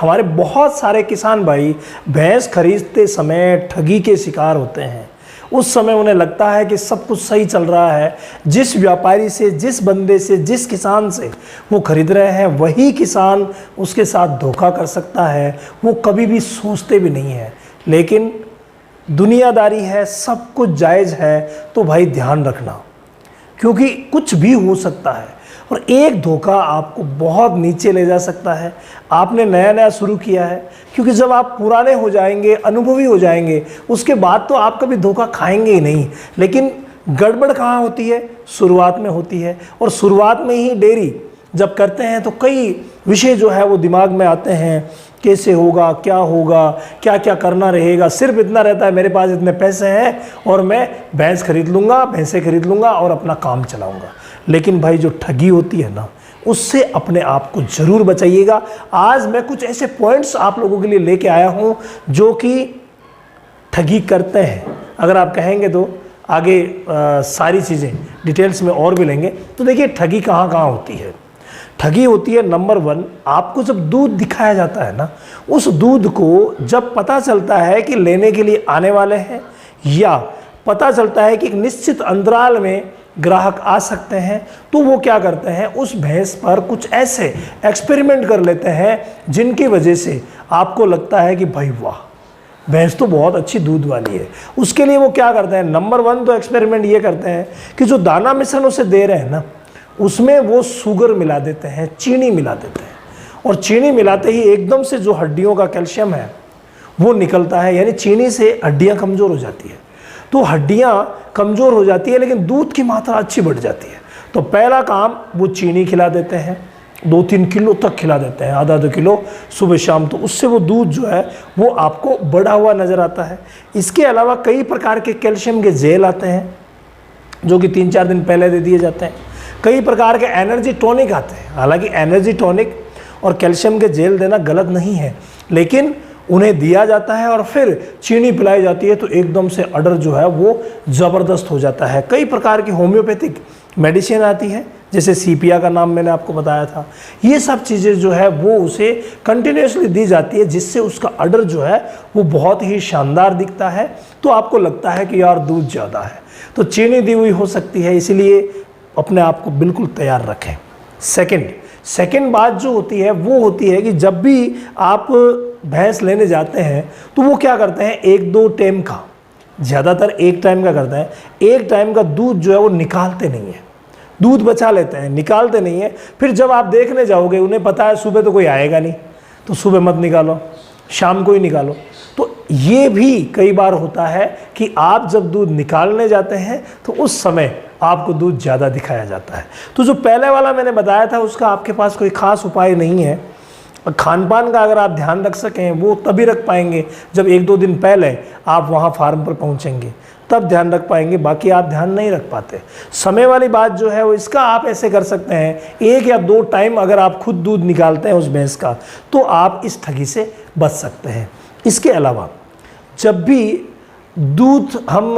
हमारे बहुत सारे किसान भाई भैंस खरीदते समय ठगी के शिकार होते हैं। उस समय उन्हें लगता है कि सब कुछ सही चल रहा है, जिस व्यापारी से, जिस बंदे से, जिस किसान से वो खरीद रहे हैं वही किसान उसके साथ धोखा कर सकता है। वो कभी भी सोचते भी नहीं है। लेकिन दुनियादारी है, सब कुछ जायज़ है, तो भाई ध्यान रखना, क्योंकि कुछ भी हो सकता है और एक धोखा आपको बहुत नीचे ले जा सकता है। आपने नया नया शुरू किया है, क्योंकि जब आप पुराने हो जाएंगे, अनुभवी हो जाएंगे, उसके बाद तो आप कभी धोखा खाएंगे ही नहीं। लेकिन गड़बड़ कहाँ होती है? शुरुआत में होती है। और शुरुआत में ही देरी जब करते हैं तो कई विषय जो है वो दिमाग में आते हैं, कैसे होगा, क्या क्या करना रहेगा। सिर्फ इतना रहता है मेरे पास इतने पैसे हैं और मैं भैंस खरीद लूँगा, भैंसें खरीद लूँगा और अपना काम चलाऊँगा। लेकिन भाई जो ठगी होती है ना, उससे अपने आप को ज़रूर बचाइएगा। आज मैं कुछ ऐसे पॉइंट्स आप लोगों के लिए लेके आया हूँ जो कि ठगी करते हैं। अगर आप कहेंगे तो आगे सारी चीज़ें डिटेल्स में और भी लेंगे। तो देखिए ठगी कहाँ कहाँ होती है। ठगी होती है नंबर 1, आपको जब दूध दिखाया जाता है ना, उस दूध को जब पता चलता है कि लेने के लिए आने वाले हैं, या पता चलता है कि एक निश्चित अंतराल में ग्राहक आ सकते हैं, तो वो क्या करते हैं, उस भैंस पर कुछ ऐसे एक्सपेरिमेंट कर लेते हैं जिनकी वजह से आपको लगता है कि भाई वाह, भैंस तो बहुत अच्छी दूध वाली है। उसके लिए वो क्या करते हैं, नंबर 1 तो एक्सपेरिमेंट ये करते हैं कि जो दाना मिश्रण उसे दे रहे हैं ना, उसमें वो शुगर मिला देते हैं, चीनी मिला देते हैं। और चीनी मिलाते ही एकदम से जो हड्डियों का कैल्शियम है वो निकलता है, यानी चीनी से हड्डियाँ कमज़ोर हो जाती है। तो हड्डियाँ कमज़ोर हो जाती है लेकिन दूध की मात्रा अच्छी बढ़ जाती है। तो पहला काम वो चीनी खिला देते हैं, 2-3 किलो तक खिला देते हैं, आधा किलो सुबह शाम। तो उससे वो दूध जो है वो आपको बढ़ा हुआ नज़र आता है। इसके अलावा कई प्रकार के कैल्शियम के जेल आते हैं जो कि 3-4 दिन पहले दे दिए जाते हैं। कई प्रकार के एनर्जी टॉनिक आते हैं। हालांकि एनर्जी टॉनिक और कैल्शियम के जेल देना गलत नहीं है, लेकिन उन्हें दिया जाता है और फिर चीनी पिलाई जाती है तो एकदम से अडर जो है वो ज़बरदस्त हो जाता है। कई प्रकार की होम्योपैथिक मेडिसिन आती है, जैसे सीपिया का नाम मैंने आपको बताया था। ये सब चीज़ें जो है वो उसे कंटिन्यूसली दी जाती है, जिससे उसका अडर जो है वो बहुत ही शानदार दिखता है। तो आपको लगता है कि यार दूध ज़्यादा है, तो चीनी दी हुई हो सकती है, इसलिए अपने आप को बिल्कुल तैयार रखें। सेकंड बात जो होती है वो होती है कि जब भी आप भैंस लेने जाते हैं तो वो क्या करते हैं, 1-2 टाइम का, ज़्यादातर एक टाइम का करते हैं, एक टाइम का दूध जो है वो निकालते नहीं है, दूध बचा लेते हैं, निकालते नहीं है। फिर जब आप देखने जाओगे, उन्हें पता है सुबह तो कोई आएगा नहीं, तो सुबह मत निकालो, शाम को ही निकालो। तो ये भी कई बार होता है कि आप जब दूध निकालने जाते हैं तो उस समय आपको दूध ज़्यादा दिखाया जाता है। तो जो पहले वाला मैंने बताया था उसका आपके पास कोई ख़ास उपाय नहीं है। खान पान का अगर आप ध्यान रख सकें वो तभी रख पाएंगे जब 1-2 दिन पहले आप वहाँ फार्म पर पहुँचेंगे, तब ध्यान रख पाएंगे, बाकी आप ध्यान नहीं रख पाते। समय वाली बात जो है वो इसका आप ऐसे कर सकते हैं, 1 या 2 टाइम अगर आप खुद दूध निकालते हैं उस भैंस का तो आप इस ठगी से बच सकते हैं। इसके अलावा जब भी दूध हम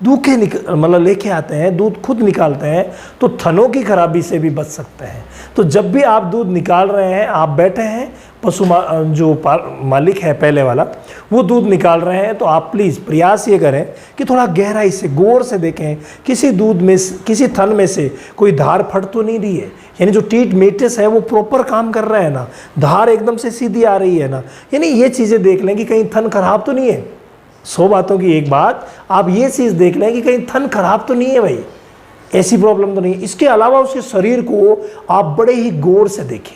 दूखे मतलब लेके आते हैं, दूध खुद निकालते हैं, तो थनों की खराबी से भी बच सकते हैं। तो जब भी आप दूध निकाल रहे हैं, आप बैठे हैं, पशु जो मालिक है पहले वाला वो दूध निकाल रहे हैं, तो आप प्लीज़ प्रयास ये करें कि थोड़ा गहराई से गौर से देखें किसी दूध में, किसी थन में से कोई धार फट तो नहीं रही है, यानी जो टीट मेटिस है वो प्रॉपर काम कर रहे हैं ना, धार एकदम से सीधी आ रही है ना, यानी ये चीज़ें देख लें कि कहीं थन खराब तो नहीं है। 100 बातों की एक बात, आप ये चीज़ देख लें कि कहीं थन खराब तो नहीं है भाई, ऐसी प्रॉब्लम तो नहीं है। इसके अलावा उसके शरीर को आप बड़े ही गौर से देखें।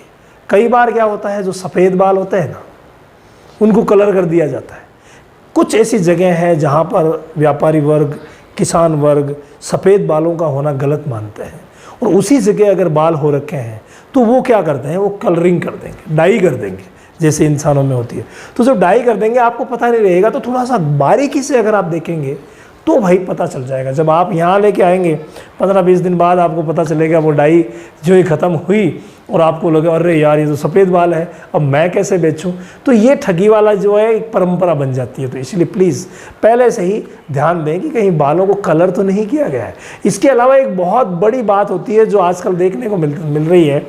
कई बार क्या होता है, जो सफ़ेद बाल होते हैं ना उनको कलर कर दिया जाता है। कुछ ऐसी जगह हैं जहाँ पर व्यापारी वर्ग, किसान वर्ग सफ़ेद बालों का होना गलत मानते हैं, और उसी जगह अगर बाल हो रखे हैं तो वो क्या करते हैं, वो कलरिंग कर देंगे, डाई कर देंगे, जैसे इंसानों में होती है। तो जब डाई कर देंगे आपको पता नहीं रहेगा, तो थोड़ा सा बारीकी से अगर आप देखेंगे तो भाई पता चल जाएगा। जब आप यहाँ लेके आएंगे 15-20 दिन बाद आपको पता चलेगा वो डाई जो ही ख़त्म हुई और आपको लगे अरे यार ये तो सफ़ेद बाल है, अब मैं कैसे बेचूं। तो ये ठगी वाला जो है एक परंपरा बन जाती है। तो इसलिए प्लीज़ पहले से ही ध्यान दें कि कहीं बालों को कलर तो नहीं किया गया है। इसके अलावा एक बहुत बड़ी बात होती है जो आजकल देखने को मिल रही है,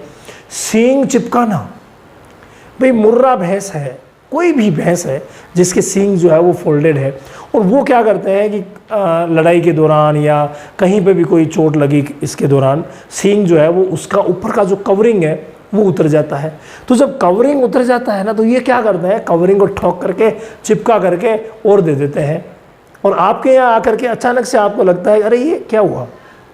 सींग चिपकाना। भाई मुर्रा भैंस है, कोई भी भैंस है जिसके सींग जो है वो फोल्डेड है, और वो क्या करते हैं कि लड़ाई के दौरान या कहीं पे भी कोई चोट लगी इसके दौरान सींग जो है वो उसका ऊपर का जो कवरिंग है वो उतर जाता है। तो जब कवरिंग उतर जाता है ना, तो ये क्या करते हैं, कवरिंग को ठोक करके चिपका करके और दे देते हैं, और आपके यहाँ आकर के अचानक से आपको लगता है अरे ये क्या हुआ,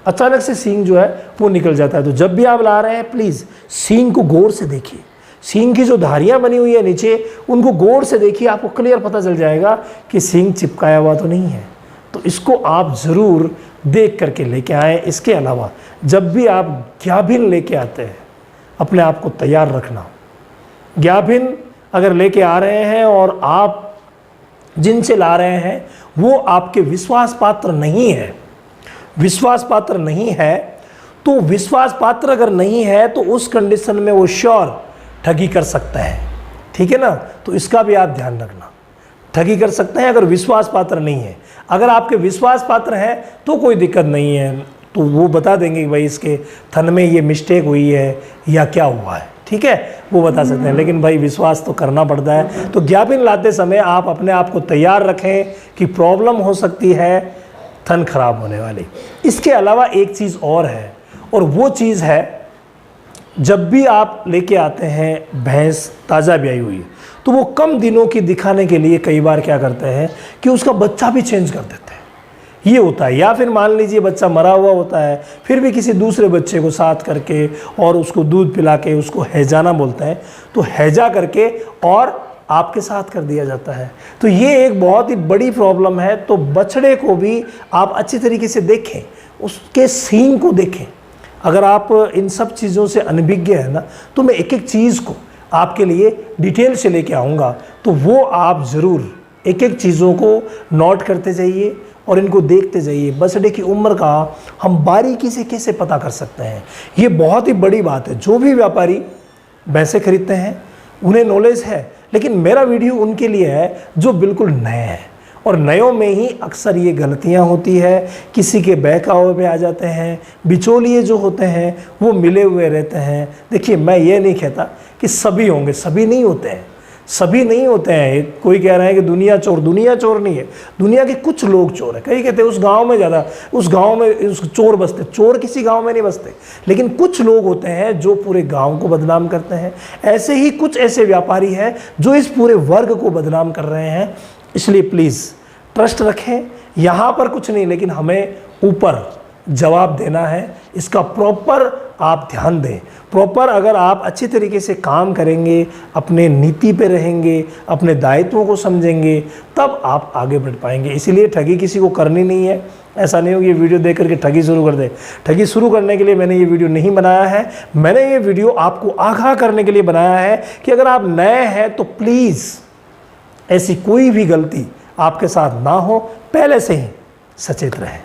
अचानक से सींग जो है वो निकल जाता है। तो जब भी आप ला रहे हैं प्लीज़ सींग को गौर से देखिए, सींग की जो धारियाँ बनी हुई है नीचे उनको गौर से देखिए, आपको क्लियर पता चल जाएगा कि सींग चिपकाया हुआ तो नहीं है। तो इसको आप ज़रूर देख करके लेके आएँ। इसके अलावा जब भी आप ग्याभिन लेके आते हैं अपने आप को तैयार रखना। ग्याभिन अगर लेके आ रहे हैं और आप जिनसे ला रहे हैं वो आपके विश्वास पात्र नहीं है, विश्वास पात्र नहीं है, तो विश्वास पात्र अगर नहीं है तो उस कंडीशन में वो श्योर ठगी कर सकता है, ठीक है ना। तो इसका भी आप ध्यान रखना, ठगी कर सकते हैं अगर विश्वास पात्र नहीं है। अगर आपके विश्वास पात्र हैं तो कोई दिक्कत नहीं है, तो वो बता देंगे कि भाई इसके थन में ये मिस्टेक हुई है या क्या हुआ है, ठीक है, वो बता सकते हैं। लेकिन भाई विश्वास तो करना पड़ता है। तो ग्याभिन लाते समय आप अपने आप को तैयार रखें कि प्रॉब्लम हो सकती है थन खराब होने वाली। इसके अलावा एक चीज़ और है, और वो चीज़ है जब भी आप लेके आते हैं भैंस ताज़ा ब्याई हुई, तो वो कम दिनों की दिखाने के लिए कई बार क्या करते हैं कि उसका बच्चा भी चेंज कर देते हैं, ये होता है। या फिर मान लीजिए बच्चा मरा हुआ होता है, फिर भी किसी दूसरे बच्चे को साथ करके और उसको दूध पिला के, उसको हैजाना बोलते हैं, तो हैजा करके और आपके साथ कर दिया जाता है। तो ये एक बहुत ही बड़ी प्रॉब्लम है। तो बछड़े को भी आप अच्छी तरीके से देखें, उसके सींग को देखें। अगर आप इन सब चीज़ों से अनभिज्ञ है ना, तो मैं एक एक चीज़ को आपके लिए डिटेल से लेके आऊँगा, तो वो आप ज़रूर एक एक चीज़ों को नोट करते जाइए और इनको देखते जाइए। बछड़े की उम्र का हम बारीकी से कैसे पता कर सकते हैं, ये बहुत ही बड़ी बात है। जो भी व्यापारी भैंसे खरीदते हैं उन्हें नॉलेज है, लेकिन मेरा वीडियो उनके लिए है जो बिल्कुल नए हैं, और नयों में ही अक्सर ये गलतियां होती है। किसी के बहकावे पे आ जाते हैं, बिचौलिए जो होते हैं वो मिले हुए रहते हैं। देखिए मैं ये नहीं कहता कि सभी होंगे, सभी नहीं होते हैं, सभी नहीं होते हैं। कोई कह रहा है कि दुनिया चोर नहीं है, दुनिया के कुछ लोग चोर है। कई कहते हैं उस गांव में ज़्यादा, उस गांव में उस चोर बसते, चोर किसी गांव में नहीं बसते, लेकिन कुछ लोग होते हैं जो पूरे गांव को बदनाम करते हैं। ऐसे ही कुछ ऐसे व्यापारी हैं जो इस पूरे वर्ग को बदनाम कर रहे हैं। इसलिए प्लीज़ ट्रस्ट रखें, यहाँ पर कुछ नहीं, लेकिन हमें ऊपर जवाब देना है, इसका प्रॉपर आप ध्यान दें। प्रॉपर अगर आप अच्छी तरीके से काम करेंगे, अपने नीति पे रहेंगे, अपने दायित्वों को समझेंगे, तब आप आगे बढ़ पाएंगे। इसीलिए ठगी किसी को करनी नहीं है। ऐसा नहीं हो कि ये वीडियो देख करके ठगी शुरू कर दे। ठगी शुरू करने के लिए मैंने ये वीडियो नहीं बनाया है। मैंने ये वीडियो आपको आगाह करने के लिए बनाया है कि अगर आप नए हैं तो प्लीज़ ऐसी कोई भी गलती आपके साथ ना हो, पहले से ही सचेत रहें।